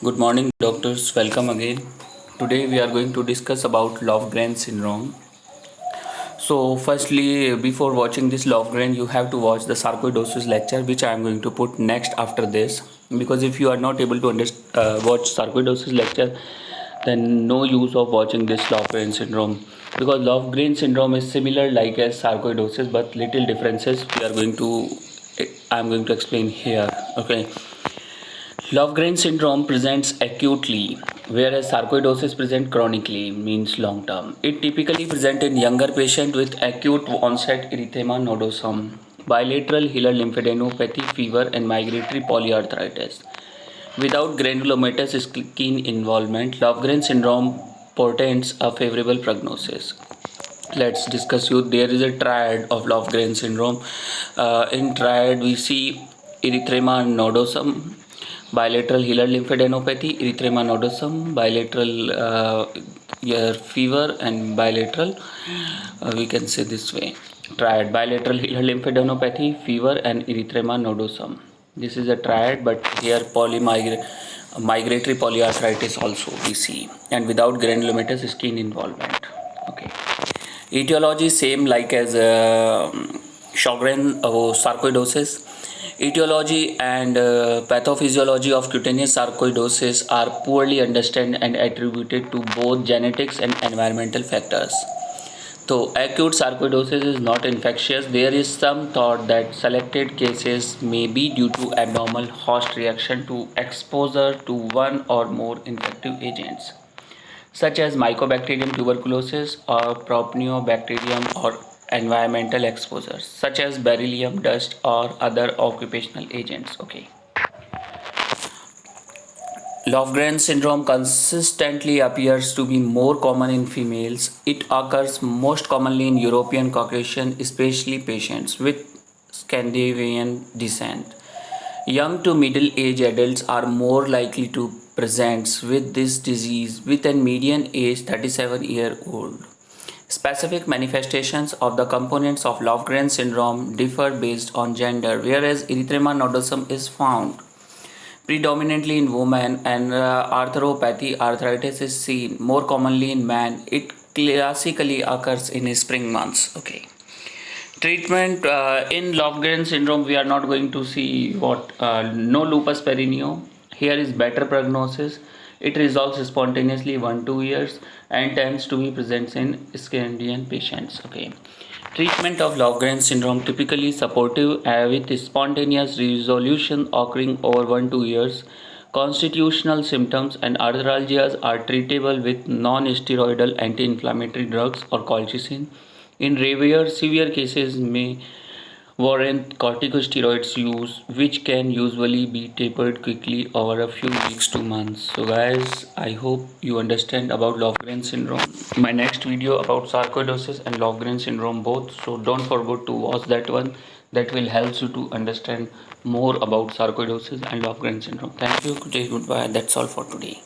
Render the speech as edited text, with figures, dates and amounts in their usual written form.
Good morning, doctors. Welcome again. Today we are going to discuss about Lofgren syndrome. So, firstly, before watching this Lofgren, you have to watch the sarcoidosis lecture, which I am going to put next after this. Because if you are not able to watch sarcoidosis lecture, then no use of watching this Lofgren syndrome. Because Lofgren syndrome is similar like as sarcoidosis, but little differences I am going to explain here. Okay. Lofgren syndrome presents acutely, whereas sarcoidosis presents chronically, means long term. It typically presents in younger patients with acute onset erythema nodosum, bilateral hilar lymphadenopathy, fever, and migratory polyarthritis. Without granulomatous skin involvement, Lofgren syndrome portends a favorable prognosis. Let's discuss you. There is a triad of Lofgren syndrome. In triad, we see erythema nodosum, bilateral hilar lymphadenopathy, erythema nodosum, bilateral fever, and bilateral. We can say this way: triad, bilateral hilar lymphadenopathy, fever, and erythema nodosum. This is a triad, but here migratory polyarthritis also we see, and without granulomatous skin involvement. Okay. Etiology same like as Sjogren sarcoidosis. Etiology and pathophysiology of cutaneous sarcoidosis are poorly understood and attributed to both genetics and environmental factors. Though acute sarcoidosis is not infectious, there is some thought that selected cases may be due to abnormal host reaction to exposure to one or more infective agents, such as Mycobacterium tuberculosis or Propionibacterium, or environmental exposures such as beryllium dust or other occupational agents. Okay. Lofgren syndrome consistently appears to be more common in females. It occurs most commonly in European Caucasian, especially patients with Scandinavian descent. Young to middle-aged adults are more likely to present with this disease with a median age 37-year-old. Specific manifestations of the components of Lofgren syndrome differ based on gender, whereas erythema nodosum is found predominantly in women and arthritis is seen more commonly in men. It classically occurs in spring months. Okay. Treatment in Lofgren syndrome, we are not going to see no lupus perineo. Here is better prognosis. It resolves spontaneously 1-2 years and tends to be present in Scandinavian patients. Okay. Treatment of Lofgren syndrome typically supportive with spontaneous resolution occurring over 1-2 years. Constitutional symptoms and arthralgias are treatable with non-steroidal anti-inflammatory drugs or colchicine. In rare severe cases may warrant corticosteroids use, which can usually be tapered quickly over a few weeks to months. So guys, I hope you understand about Lofgren syndrome. My next video about sarcoidosis and Lofgren syndrome both. So don't forget to watch that one. That will help you to understand more about sarcoidosis and Lofgren syndrome. Thank you. Good day. Goodbye. That's all for today.